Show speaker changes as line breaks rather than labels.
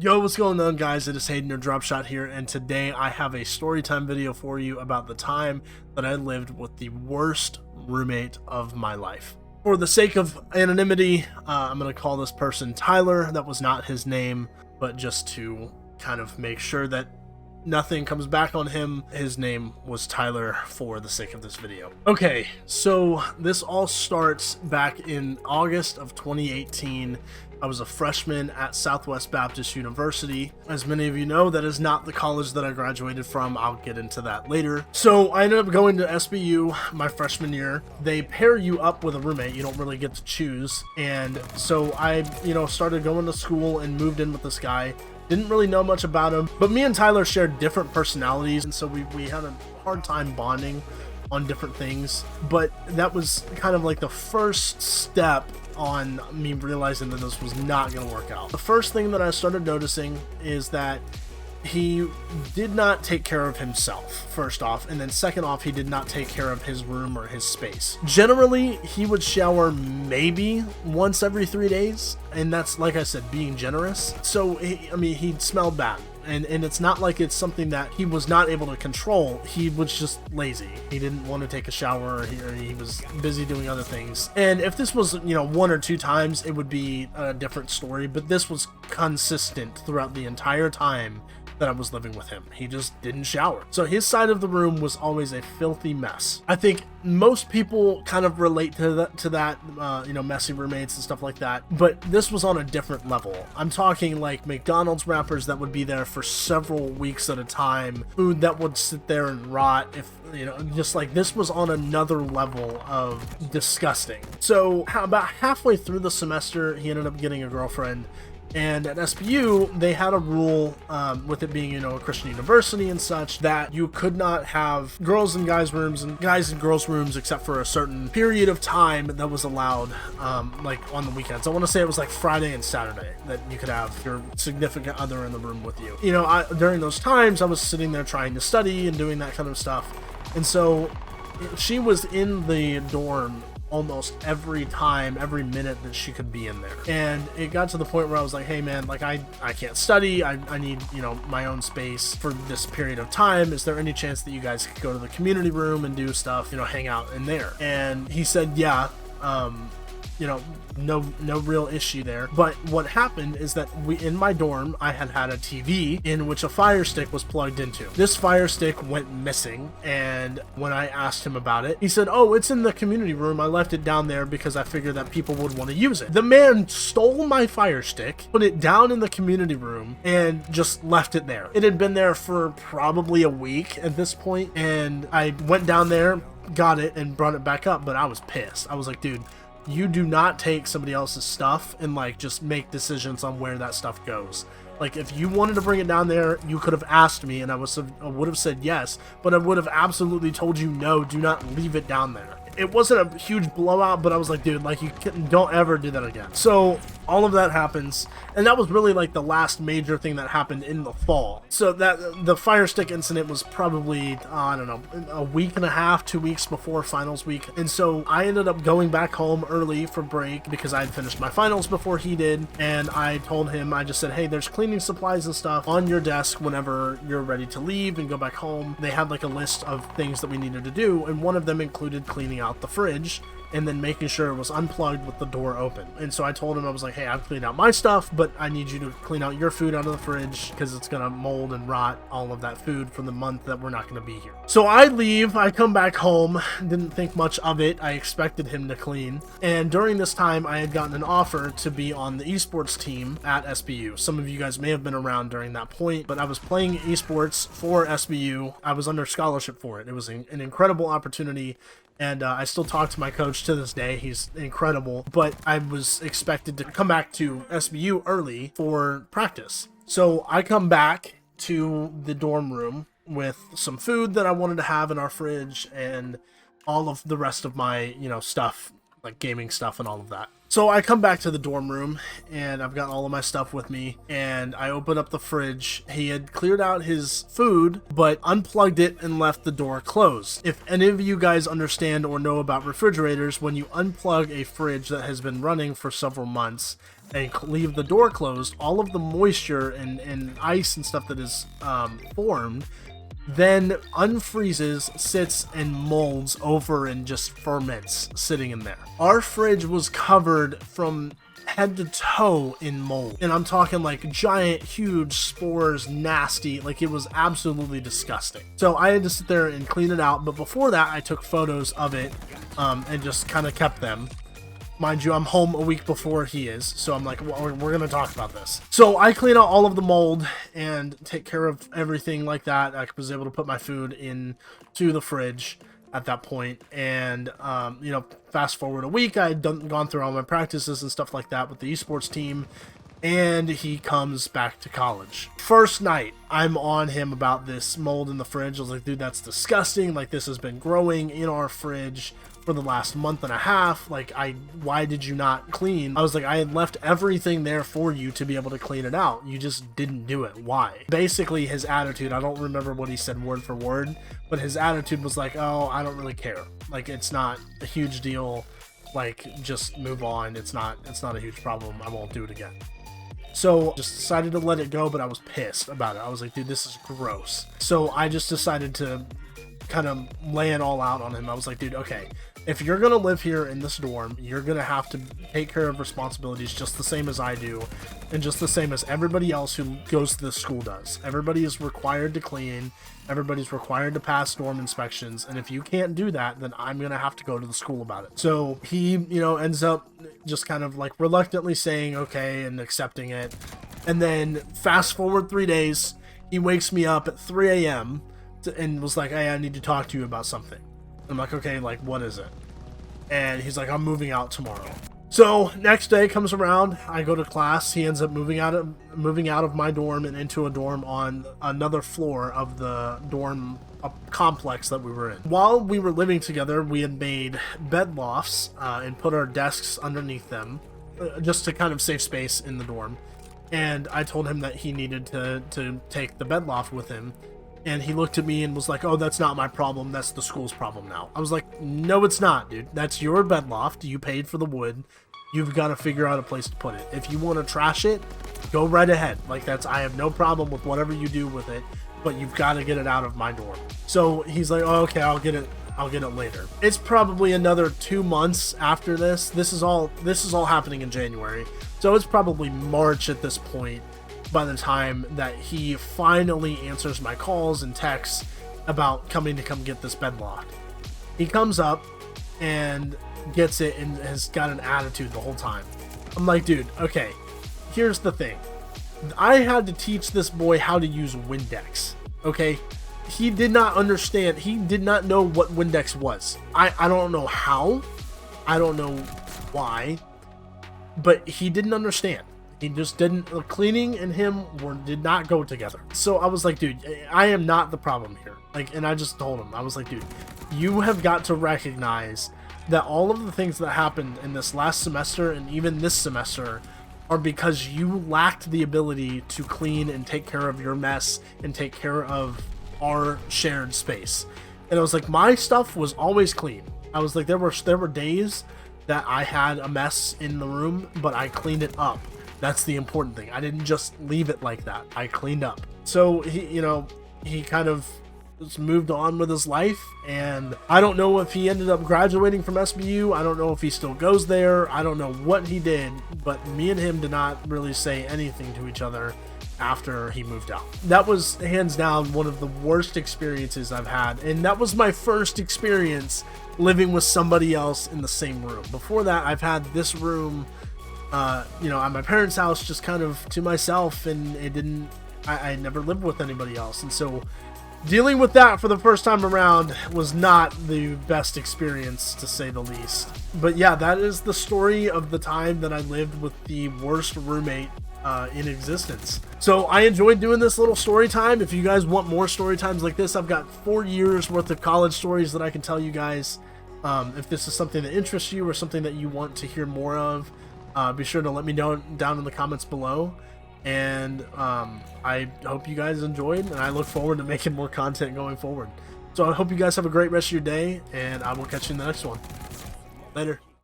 Yo, what's going on, guys? It is Hayden, your drop shot here, and today I have a story time video for you about the time that I lived with the worst roommate of my life. For the sake of anonymity, I'm going to call this person Tyler. That was not his name, but just to kind of make sure that nothing comes back on him, his name was Tyler for the sake of this video. Okay, so this all starts back in August of 2018. I was a freshman at Southwest Baptist University. As many of you know, that is not the college that I graduated from. I'll get into that later. So I ended up going to SBU my freshman year. They pair you up with a roommate. You don't really get to choose. And so I, started going to school and moved in with this guy. Didn't really know much about him, but me and Tyler shared different personalities, and so we had a hard time bonding on different things. But that was kind of like the first step on me realizing that this was not going to work out. The first thing that I started noticing is that he did not take care of himself, first off, and then second off, he did not take care of his room or his space. Generally, he would shower maybe once every 3 days, and that's, like I said, being generous. So, he smelled bad. And it's not like it's something that he was not able to control. He was just lazy. He didn't want to take a shower, or he was busy doing other things. And if this was, one or two times, it would be a different story. But this was consistent throughout the entire time that I was living with him. He just didn't shower. So his side of the room was always a filthy mess. I think most people kind of relate to that, messy roommates and stuff like that. But this was on a different level. I'm talking like McDonald's wrappers that would be there for several weeks at a time, food that would sit there and rot, just like this was on another level of disgusting. So about halfway through the semester, he ended up getting a girlfriend. And at SBU, they had a rule, with it being, a Christian university and such, that you could not have girls in guys' rooms and guys in girls' rooms except for a certain period of time that was allowed, like on the weekends. I want to say it was like Friday and Saturday that you could have your significant other in the room with you. During those times, I was sitting there trying to study and doing that kind of stuff. And so she was in the dorm almost every minute that she could be in there. And it got to the point where I was like, hey man, like I can't study. I need, my own space for this period of time. Is there any chance that you guys could go to the community room and do stuff, hang out in there? And he said, yeah, no real issue there. But what happened is that in my dorm, I had a TV in which a Fire Stick was plugged into. This Fire Stick went missing, and when I asked him about it, he said, oh, it's in the community room. I left it down there because I figured that people would want to use it. The man stole my Fire Stick, put it down in the community room, and just left it there. It had been there for probably a week at this point, and I went down there, got it, and brought it back up, but I was pissed. I was like, dude, you do not take somebody else's stuff and just make decisions on where that stuff goes. Like, if you wanted to bring it down there, you could have asked me and I would have said yes, but I would have absolutely told you no, do not leave it down there. It wasn't a huge blowout, but I was like, dude, don't ever do that again. So all of that happens, and that was really like the last major thing that happened in the fall. So that the Fire Stick incident was probably, I don't know, a week and a half, 2 weeks before finals week. And so I ended up going back home early for break because I had finished my finals before he did. And I told him, I just said, hey, there's cleaning supplies and stuff on your desk whenever you're ready to leave and go back home. They had like a list of things that we needed to do, and one of them included cleaning out the fridge and then making sure it was unplugged with the door open. And so I told him, I was like, hey, I've cleaned out my stuff, but I need you to clean out your food out of the fridge because it's gonna mold and rot all of that food for the month that we're not gonna be here. So I leave, I come back home, didn't think much of it. I expected him to clean. And during this time, I had gotten an offer to be on the esports team at SBU. Some of you guys may have been around during that point, but I was playing esports for SBU. I was under scholarship for it. It was an incredible opportunity. And I still talk to my coach to this day. He's incredible. But I was expected to come back to SBU early for practice. So I come back to the dorm room with some food that I wanted to have in our fridge and all of the rest of my, stuff like gaming stuff and all of that. So I come back to the dorm room and I've got all of my stuff with me, and I open up the fridge. He had cleared out his food but unplugged it and left the door closed. If any of you guys understand or know about refrigerators, when you unplug a fridge that has been running for several months and leave the door closed, all of the moisture and ice and stuff that is formed then unfreezes, sits, and molds over and just ferments sitting in there. Our fridge was covered from head to toe in mold, and I'm talking like giant, huge spores, nasty, like it was absolutely disgusting. So I had to sit there and clean it out, but before that I took photos of it and just kind of kept them. Mind you, I'm home a week before he is, so I'm like, well, we're going to talk about this. So I clean out all of the mold and take care of everything like that. I was able to put my food into the fridge at that point, and, you know, fast forward a week, I had gone through all my practices and stuff like that with the esports team, and he comes back to college. First night, I'm on him about this mold in the fridge. I was like, dude, that's disgusting. Like, this has been growing in our fridge for the last month and a half. Like, why did you not clean? I was like, I had left everything there for you to be able to clean it out. You just didn't do it. Why? Basically, his attitude, I don't remember what he said word for word, but his attitude was like, oh, I don't really care. Like, it's not a huge deal. Like, just move on. It's not a huge problem. I won't do it again. So just decided to let it go, but I was pissed about it. I was like, dude, this is gross. So I just decided to kind of lay it all out on him. I was like, dude, okay, if you're going to live here in this dorm, you're going to have to take care of responsibilities just the same as I do, and just the same as everybody else who goes to this school does. Everybody is required to clean. Everybody's required to pass dorm inspections. And if you can't do that, then I'm going to have to go to the school about it. So he, you know, ends up just kind of like reluctantly saying okay and accepting it. And then fast forward 3 days, he wakes me up at 3 a.m. and was like, hey, I need to talk to you about something. I'm like, okay, like, what is it? And he's like, I'm moving out tomorrow. So next day comes around, I go to class. He ends up moving out of my dorm and into a dorm on another floor of the dorm complex that we were in. While we were living together, we had made bed lofts and put our desks underneath them just to kind of save space in the dorm. And I told him that he needed to take the bed loft with him. And he looked at me and was like, oh, that's not my problem. That's the school's problem now. I was like, no, it's not, dude. That's your bed loft. You paid for the wood. You've got to figure out a place to put it. If you want to trash it, go right ahead. Like, I have no problem with whatever you do with it, but you've got to get it out of my dorm. So he's like, oh, okay, I'll get it later. It's probably another 2 months after this. This is all happening in January. So it's probably March at this point by the time that he finally answers my calls and texts about coming to come get this bed loft. He comes up and gets it and has got an attitude the whole time. I'm like, dude, okay, here's the thing. I had to teach this boy how to use Windex, okay? He did not understand. He did not know what Windex was. I don't know how. I don't know why. But he didn't understand. He just didn't. Cleaning and him did not go together. So I was like, dude, I am not the problem here. Like, and I just told him, I was like, dude, you have got to recognize that all of the things that happened in this last semester and even this semester are because you lacked the ability to clean and take care of your mess and take care of our shared space. And I was like, my stuff was always clean. I was like, there were days that I had a mess in the room, but I cleaned it up. That's the important thing. I didn't just leave it like that. I cleaned up. So he kind of just moved on with his life, and I don't know if he ended up graduating from SBU. I don't know if he still goes there. I don't know what he did, but me and him did not really say anything to each other after he moved out. That was hands down one of the worst experiences I've had, and that was my first experience living with somebody else in the same room. Before that, I've had this room at my parents' house just kind of to myself, and I never lived with anybody else. And so dealing with that for the first time around was not the best experience, to say the least. But yeah, that is the story of the time that I lived with the worst roommate in existence. So I enjoyed doing this little story time. If you guys want more story times like this, I've got 4 years worth of college stories that I can tell you guys. If this is something that interests you or something that you want to hear more of, be sure to let me know down in the comments below. And I hope you guys enjoyed, and I look forward to making more content going forward. So I hope you guys have a great rest of your day, and I will catch you in the next one. Later.